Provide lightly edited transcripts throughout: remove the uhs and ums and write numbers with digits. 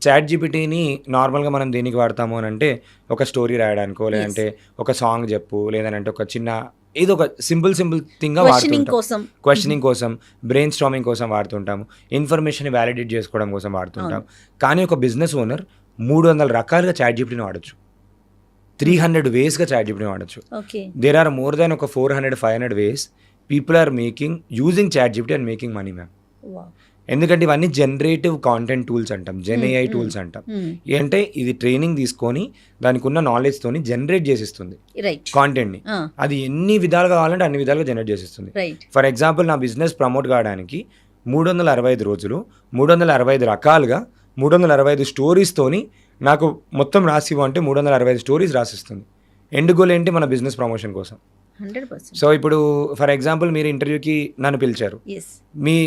Chat జీపీటీని నార్మల్‌గా మనం దేనికి వాడతాము అనంటే, ఒక స్టోరీ రాయడానికో, యెస్. లేదంటే ఒక సాంగ్ జెప్పు, లేదనంటే ఒక చిన్న ఏదో ఒక సింపుల్ థింగ్‌గా క్వెషనింగ్ వాడుతుంటాం. కోసం. హుహు. క్వెషనింగ్ కోసం, బ్రెయిన్ స్టార్మింగ్ కోసం వాడుతుంటాము. ఇన్ఫర్మేషన్‌ని వాలిడేట్ జేసుకోవడం కోసం అవును. వాడుతుంటాం. కానీ ఒక బిజినెస్ ఓనర్ 300 రకాలుగా చాట్ జీపీటీని వాడొచ్చు. హ్మ్. 300 వేస్‌గా చాట్ జీపీటీని వాడొచ్చు. Okay. There are more than ఒక 400, 500 ways people are making using chat GPT and making money ma'am. Wow! ఎందుకంటే ఇవన్నీ జనరేటివ్ కాంటెంట్ టూల్స్ అంటాం. జెన్ హ్మ్. ఏఐ హ్మ్. టూల్స్ అంటాం. హ్మ్. అంటే ఇది ట్రైనింగ్ తీసుకొని దానికున్న నాలెడ్జ్‌తోని జనరేట్ చేసిస్తుంది రైట్. కాంటెంట్‌ని. ఆ! అది ఎన్ని విధాలుగా కావాలంటే అన్ని విధాలుగా జనరేట్ చేసిస్తుంది. రైట్. ఫర్ ఎగ్జాంపుల్ నా బిజినెస్ ప్రమోట్ కావడానికి 365 రోజులు, 365 రకాలుగా, 365 స్టోరీస్‌తోని నాకు మొత్తం రాసివ్వు అంటే 365 స్టోరీస్ రాసిస్తుంది. ఎండ్ గోల్ ఏంటి? మన బిజినెస్ ప్రమోషన్ కోసం. 100%. సో, ఇప్పుడు ఫర్ ఎగ్జాంపుల్ మీరు ఇంటర్వ్యూకి నన్ను పిలిచారు. యెస్.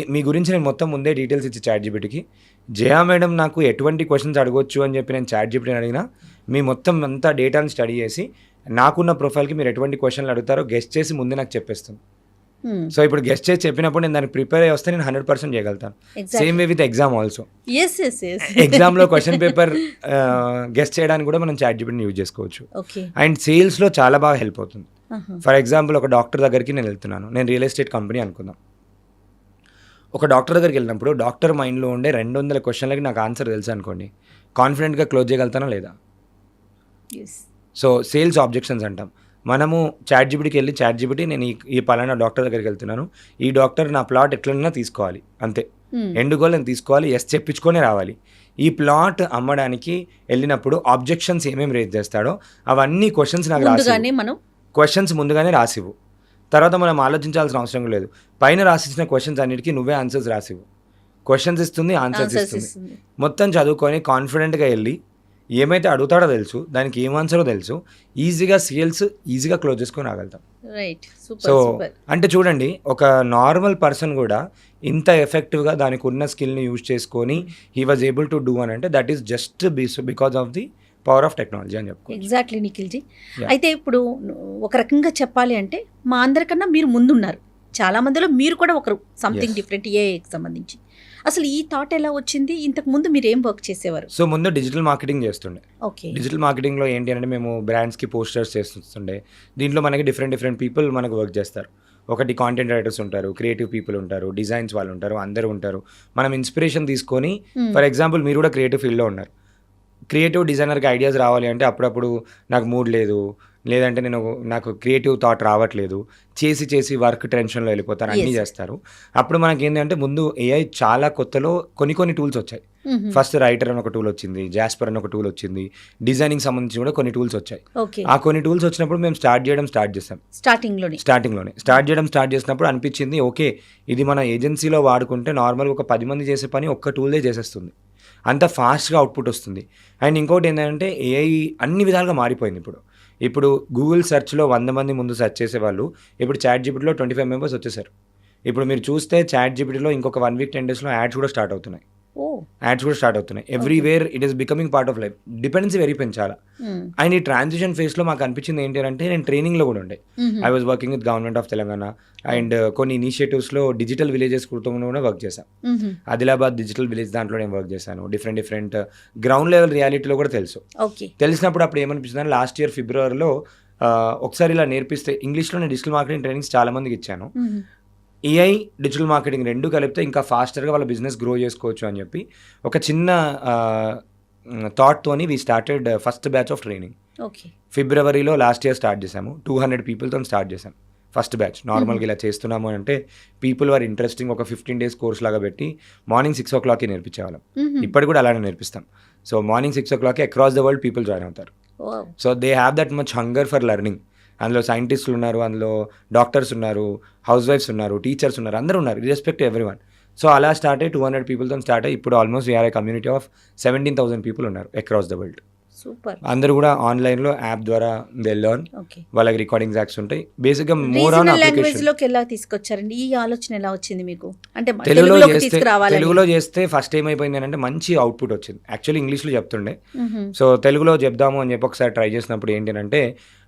మీ గురించి నేను మొత్తం ముందే డీటెయిల్స్ ఇచ్చి చాట్ జీపీటీకి, జయా మేడం నాకు ఎటువంటి క్వెషన్స్ అడగొచ్చు అని చెప్పి నేను చాట్ జీపీటీని అడిగినా, మీ మొత్తం అంతా డేటాని స్టడీ చేసి, నాకున్న ప్రొఫైల్‌కి మీరు ఎటువంటి క్వెషన్‌లు అడుగుతారో గెస్ చేసి ముందే నాకు చెప్పేస్తుంది. హ్మ్. సో, ఇప్పుడు గెస్ చేసి చెప్పినప్పుడు నేను దానికి ప్రిపేర్ అయ్యి వస్తే నేను 100% చేయగలుగుతాను. Same exactly. Way with exam also. Yes. Yes. Yes. ఎగ్జామ్‌లో క్వెషన్ పేపర్ గెస్ చేయడానికి కూడా మనం చాట్ జీపీటీని యూజ్ చేసుకోవచ్చు. ఓకే. అండ్ సేల్స్‌లో చాలా బాగా హెల్ప్ అవుతుంది. ఆహా! ఫర్ ఎగ్జాంపుల్ ఒక డాక్టర్ దగ్గరికి నేను వెళ్తున్నాను. నేను రియల్ ఎస్టేట్ కంపెనీ అనుకుందాం. ఒక డాక్టర్ దగ్గరికి వెళ్ళినప్పుడు డాక్టర్ మైండ్‌లో ఉండే 200 క్వెషన్‌లకి నాకు ఆన్సర్ తెలుసనుకోండి. కాన్ఫిడెంట్‌గా క్లోజ్ చేయగలుగుతానా లేదా? యెస్. సో, సేల్స్ ఆబ్జెక్షన్స్ అంటాం. మనము చాట్ జీపీటీకి వెళ్లి చాట్ జీపీటీ నేను ఈ పలానా డాక్టర్ దగ్గరికి వెళ్తున్నాను. ఈ డాక్టర్ నా ప్లాట్ ఎట్లన్నా తీసుకోవాలి. అంతే. హ్మ్. ఎండ్ గోల్ నేను తీసుకోవాలి. యెస్ చెప్పించుకొనే రావాలి. ఈ ప్లాట్ అమ్మడానికి వెళ్ళినప్పుడు ఆబ్జెక్షన్స్ ఏమేమి రైజ్ చేస్తాడో అవన్నీ క్వెషన్స్ నాకు రాసివ్వు. ముందుగానే మనం క్వెషన్స్ ముందుగానే రాసివ్వు. తర్వాత మనం ఆలోచించాల్సిన అవసరం లేదు. పైన రాసిచ్చిన క్వెషన్స్ అన్నిటికి నువ్వే ఆన్సర్స్ రాసివ్వు. క్వెషన్స్ ఇస్తుంది, ఆన్సర్స్ ఆన్సర్స్ ఇస్తుంది. ఇస్తుంది. మొత్తం చదువుకొని కాన్ఫిడెంట్‌గా ఎళ్లి ఏమైతే అడుగుతాడో తెలుసు, దానికి ఏం ఆన్సరో తెలుసు. ఈజీగా సేల్స్ ఈజీగా క్లోజ్ చేసుకొని రాగలుగుతాం. రైట్. సూపర్. So, super. అంటే చూడండి ఒక నార్మల్ పర్సన్ కూడా ఇంత ఎఫెక్టివ్‌గా దానికి ఉన్న స్కిల్‌ని యూజ్ చేసుకొని he was able to do అనంటే that is just because of the power of technology అని చెప్పుకోవచ్చు. ఎగ్జాక్ట్‌లీ నిఖిల్‌జీ. యాహ్! అయితే ఇప్పుడు ఒక రకంగా చెప్పాలి అంటే మా అందరికన్నా మీరు ముందున్నారు. చాలా మందిలో మీరు కూడా ఒకరు సంథింగ్ యెస్. డిఫరెంట్ ఏఐకి సంబంధించి. అసలు ఈ థాట్ ఎలా వచ్చింది? ఇంతకు ముందు మీరు ఏం వర్క్ చేసేవారు? సో, ముందు డిజిటల్ మార్కెటింగ్ చేస్తుండే. ఓకే. డిజిటల్ మార్కెటింగ్‌లో ఏంటి అంటే మేము బ్రాండ్స్‌కి పోస్టర్స్ చేస్తుండే. దీంట్లో మనకి డిఫరెంట్ పీపుల్ మనకు వర్క్ చేస్తారు. ఒకటి కాంటెంట్ రైటర్స్ ఉంటారు, క్రియేటివ్ పీపుల్ ఉంటారు, డిజైన్స్ వాళ్ళు ఉంటారు, అందరూ ఉంటారు. మనం ఇన్స్పిరేషన్ తీసుకొని హ్మ్. ఫర్ ఎగ్జాంపుల్ మీరు కూడా క్రియేటివ్ ఫీల్డ్‌లో ఉన్నారు. క్రియేటివ్ డిజైనర్‌కి ఐడియాస్ రావాలి అంటే అప్పుడప్పుడు నాకు మూడ్ లేదు, లేదంటే నాకు క్రియేటివ్ థాట్ రావట్లేదు. చేసి వర్క్ టెన్షన్‌లో వెళ్ళిపోతాను. అన్నీ యెస్. చేస్తారు. అప్పుడు మనకేందంటే ముందు ఏఐ చాలా కొత్తలో కొన్ని టూల్స్ వచ్చాయి. హుహు. ఫస్ట్ రైటర్ అని ఒక టూల్ వచ్చింది. జాస్పర్ అని ఒక టూల్ వచ్చింది. డిజైనింగ్ సంబంధించి కూడా కొన్ని టూల్స్ వచ్చాయి. ఓకే. ఆ కొన్ని టూల్స్ వచ్చినప్పుడు మేము స్టార్ట్ చేసాం. స్టార్టింగ్‌లోనే. స్టార్టింగ్‌లోనే. స్టార్ట్ చేసినప్పుడు అనిపించింది ఓకే. ఇది మన ఏజెన్సీలో వాడుకుంటే నార్మల్‌గా ఒక 10 మంది చేసే పని ఒక్క టూల్‌దే చేసేస్తుంది. అంత ఫాస్ట్‌గా అవుట్‌పుట్ వస్తుంది. అండ్ ఇంకోటి ఏంటంటే ఏఐ అన్ని విధాలుగా మారిపోయింది ఇప్పుడు. ఇప్పుడు గూగుల్ సెర్చ్‌లో 100 మంది ముందు సెర్చ్ చేసేవాళ్ళు ఇప్పుడు చాట్ జీపీటీలో 25 మెంబర్స్ వచ్చేసారు. ఇప్పుడు మీరు చూస్తే చాట్ జీపీటీలో ఇంకొక 1 వీక్ 10 డేస్‌లో యాడ్స్ కూడా స్టార్ట్ అవుతున్నాయి. ఓహ్! యాడ్స్ కూడా everywhere it is becoming part of life. Dependency పెరిగిపోయింది చాలా. హ్మ్. అండ్ ఈ ట్రాన్సిషన్ ఫేస్‌లో మాకు అనిపించింది ఏంటి అంటే నేను ట్రైనింగ్‌లో కూడా ఉండే. హుహు. I was working with government of Telangana and కొన్ని ఇనిషియేటివ్స్‌లో డిజిటల్ విలేజెస్ కూడా వర్క్ చేశాను. హుహు. ఆదిలాబాద్ డిజిటల్ విలేజ్ దాంట్లో నేను వర్క్ చేశాను. డిఫరెంట్ గ్రౌండ్ లెవెల్ రియాలిటీలో కూడా తెలుసు. ఓకే. తెలిసినప్పుడు అప్పుడు ఏమనిపించిందంటే లాస్ట్ ఇయర్ ఫిబ్రవరిలో ఒకసారి ఇలా నేర్పిస్తే ఇంగ్లీష్‌లో నేను డిజిటల్ మార్కెటింగ్ ట్రైనింగ్స్ చాలా మందికి ఇచ్చాను. హుహు. ఏఐ, డిజిటల్ మార్కెటింగ్ 2 కలిపితే ఇంకా ఫాస్టర్‌గా వాళ్ళ బిజినెస్ గ్రో చేసుకోవచ్చు అని చెప్పి ఒక చిన్న థాట్‌తోని we started first batch of training. Okay. ఫిబ్రవరిలో లాస్ట్ ఇయర్ స్టార్ట్ చేసాము. 200 పీపుల్‌తోని స్టార్ట్ చేసాం. First batch. నార్మల్‌గా ఇలా చేస్తున్నాము అంటే పీపుల్ ఆర్ ఇంట్రెస్టింగ్ ఒక 15 డేస్ కోర్స్ లాగా పెట్టి మార్నింగ్ 6:00కి నేర్పించేవాళ్ళం. హుహు. ఇప్పటికి కూడా అలానే నేర్పిస్తాం. సో, మార్నింగ్ 6:00కి across the world people join అవుతారు. Wow! So, they have that much hunger for learning. అందులో సైంటిస్టులు ఉన్నారు, అందులో డాక్టర్స్ ఉన్నారు, హౌస్ వైఫ్స్ ఉన్నారు, టీచర్స్ ఉన్నారు, అందరూ ఉన్నారు. Irrespective everyone. సో, అలా స్టార్ట్ అయ్యి 200 పీపుల్‌తోని స్టార్ట్ అయ్యి ఇప్పుడు almost we are a community of 17,000 people ఉన్నారు అక్రాస్ ద వరల్డ్. సూపర్. అందరూ కూడా ఆన్‌లైన్‌లో యాప్ ద్వారా దే లెర్న్. ఓకే. వాళ్ళకి రికార్డింగ్స్ యాక్ట్స్ ఉంటాయి. బేసిక్‌గా మోర్ ఆన్ రీజనల్ అప్లికేషన్. లాంగ్వేజ్‌లోకి ఎలా తీసుకొచ్చారండి? ఈ ఆలోచన ఎలా వచ్చింది మీకు? అంటే తెలుగులో తెలుగులోకి తీసుకురావాలని. చేస్తే ఫస్ట్ ఏమైపోయింది అనంటే మంచి అవుట్‌పుట్ వచ్చింది. యాక్చువల్లీ ఇంగ్లీష్‌లో చెప్తుండే. హుహు. సో, తెలుగులో చెప్దాము అని చెప్పి ఒకసారి ట్రై చేసినప్పుడు ఏంటి అనంటే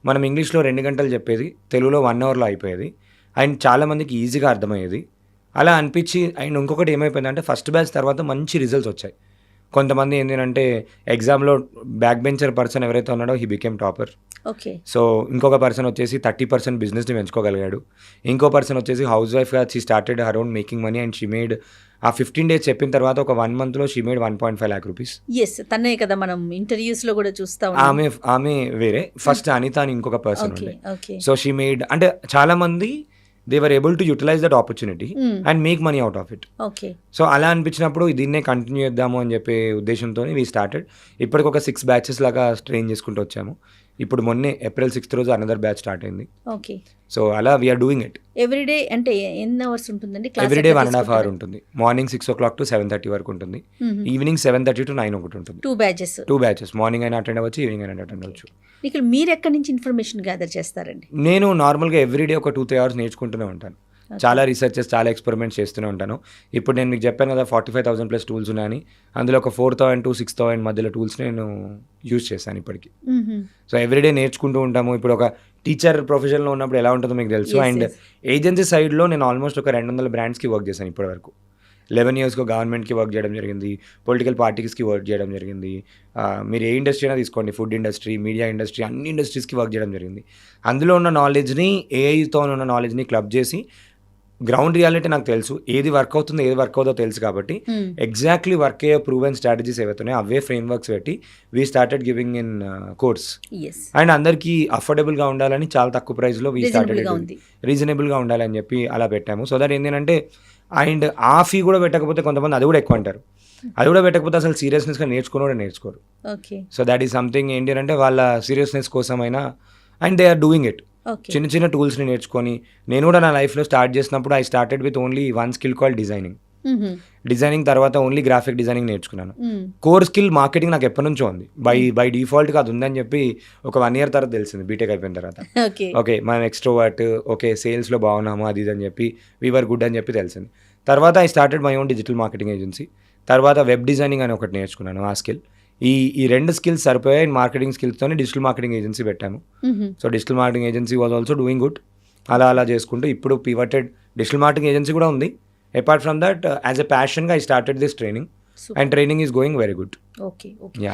మనం ఇంగ్లీష్‌లో 2 గంటలు చెప్పేది తెలుగులో 1 అవర్‌లో అయిపోయేది. అండ్ చాలామందికి ఈజీగా అర్థమయ్యేది. అలా అనిపించి అండ్ ఇంకొకటి ఏమైపోయిందంటే ఫస్ట్ బ్యాచ్ తర్వాత మంచి రిజల్ట్స్ వచ్చాయి. కొంతమంది ఏంటంటే ఎగ్జామ్లో బ్యాక్ బెంచర్ పర్సన్ ఎవరైతే ఉన్నాడో he became topper. Okay. So ఇంకొక పర్సన్ వచ్చేసి 30% బిజినెస్ని పెంచుకోగలిగాడు. ఇంకో పర్సన్ వచ్చేసి హౌస్ వైఫ్గా she started her own making money and she made ఆ 15 days చెప్పిన తర్వాత ఒక 1 monthలో she made 1.5 lakh rupees. Yes, తనే కదా మనం ఇంటర్వ్యూస్ లో కూడా చూస్తా ఉన్నాం. ఆమె వేరే. ఫస్ట్ అనిత అని ఇంకొక పర్సన్ ఓకే ఉండే. ఓకే. సో షీ మేడ్ అంటే చాలా మంది they were able to utilise that opportunity and make money out of it. Okay. So అలా అనిపించినప్పుడు దీన్నే కంటిన్యూ చేద్దాము అని చెప్పే ఉద్దేశంతో వీ స్టార్టెడ్. ఇప్పటికి ఒక 6 batches లాగా ట్రైన్ చేసుకుంటూ వచ్చాము. ఇప్పుడు మొన్నే April 6th రోజు అనదర్ బ్యాచ్ స్టార్ట్ అయింది. ఓకే. సో అలా వీఆర్ డూయింగ్ ఇట్. ఎవ్రీడే అంటే ఎన్ని అవర్స్ ఉంటుందండి క్లాస్? ఎవ్రీడే 1.5 hour ఉంటుంది. మార్నింగ్ 6 o'clock to 7:30 వరకు ఉంటుంది. ఈవినింగ్ 7:30 to 9 ఒకటి ఉంటుంది. 2 batches. 2 batches. మార్నింగ్ అయినా అటెండ్ అవ్వచ్చు, ఈవినింగ్ అయినా అటెండ్ అవ్వచ్చు. ఇక్కడ మీరు ఎక్కడి నుంచి ఇన్ఫర్మేషన్ గ్యాదర్ చేస్తారండి? నేను నార్మల్గా ఎవ్రీడే ఒక 2-3 hours నేర్చుకుంటూనే ఉంటాను. చాలా రీసెర్చెస్, చాలా ఎక్స్పెరిమెంట్స్ చేస్తూనే ఉంటాను. ఇప్పుడు నేను మీకు చెప్పాను కదా 45,000+ టూల్స్ ఉన్నాయని. అందులో ఒక 4,000 to 6,000 మధ్యలో టూల్స్ నేను యూజ్ చేశాను ఇప్పటికి. సో ఎవ్రీడే నేర్చుకుంటూ ఉంటాము. ఇప్పుడు ఒక టీచర్ ప్రొఫెషన్లో ఉన్నప్పుడు ఎలా ఉంటుందో మీకు తెలుసు. అండ్ ఏజెన్సీ సైడ్లో నేను ఆల్మోస్ట్ ఒక 200 brandsకి వర్క్ చేశాను ఇప్పటివరకు. 11 yearsగా గవర్నమెంట్కి వర్క్ చేయడం జరిగింది, పొలిటికల్ పార్టీస్కి వర్క్ చేయడం జరిగింది. మీరు ఏ ఇండస్ట్రీ అయినా తీసుకోండి, ఫుడ్ ఇండస్ట్రీ, మీడియా ఇండస్ట్రీ, అన్ని ఇండస్ట్రీస్కి వర్క్ చేయడం జరిగింది. అందులో ఉన్న నాలెడ్జ్ని, ఏఐతో ఉన్న నాలెడ్జ్ని క్లబ్ చేసి గ్రౌండ్ రియాలిటీ నాకు తెలుసు, ఏది వర్క్ అవుతుందో ఏది వర్క్ అవుతుందో తెలుసు కాబట్టి ఎగ్జాక్ట్లీ వర్క్ అయ్యే ప్రూవెన్ స్ట్రాటజీస్ ఏవైతున్నాయో అవే ఫ్రేమ్ వర్క్స్ పెట్టి we started giving in course. And అందరికీ అఫోర్డబుల్గా ఉండాలని చాలా తక్కువ ప్రైస్లో వీ స్టార్టెడ్ రీజనబుల్గా ఉండాలని చెప్పి అలా పెట్టాము. సో దట్ ఏంటంటే అండ్ ఆ ఫీ కూడా పెట్టకపోతే కొంతమంది అది కూడా ఎక్కువ అంటారు. అది కూడా పెట్టకపోతే అసలు సీరియస్నెస్గా నేర్చుకోరు. సో దాట్ ఈస్ సంథింగ్ ఏంటి అంటే వాళ్ళ సీరియస్నెస్ కోసమైనా and they are doing it. చిన్న చిన్న టూల్స్ని నేర్చుకొని నేను కూడా నా లైఫ్లో స్టార్ట్ చేసినప్పుడు I started with only 1 skill called designing. Designing తర్వాత ఓన్లీ గ్రాఫిక్ డిజైనింగ్ నేర్చుకున్నాను. కోర్ స్కిల్ మార్కెటింగ్ నాకు ఎప్పటి నుంచో ఉంది. బై డిఫాల్ట్గా అది ఉందని చెప్పి ఒక 1 year తర్వాత తెలిసింది బీటెక్ అయిపోయిన తర్వాత. ఓకే మనం ఎక్స్ట్రోవర్ట్, ఓకే సేల్స్లో బాగున్నాము అది ఇది అని చెప్పి వీఆర్ గుడ్ అని చెప్పి తెలిసింది. తర్వాత I started my own digital marketing agency. తర్వాత వెబ్ డిజైనింగ్ అని ఒకటి నేర్చుకున్నాను. ఆ స్కిల్ ఈ 2 skills సరిపోయాయి. మార్కెటింగ్ స్కిల్స్తోనే డిజిటల్ మార్కెటింగ్ ఏజెన్సీ పెట్టాము. So digital marketing agency was also doing good. అలా చేసుకుంటూ ఇప్పుడు పివటెడ్ డిజిటల్ మార్కెటింగ్ ఏజెన్సీ కూడా ఉంది. Apart from that as a ప్యాషన్గా I started this training and training is going very good. Okay.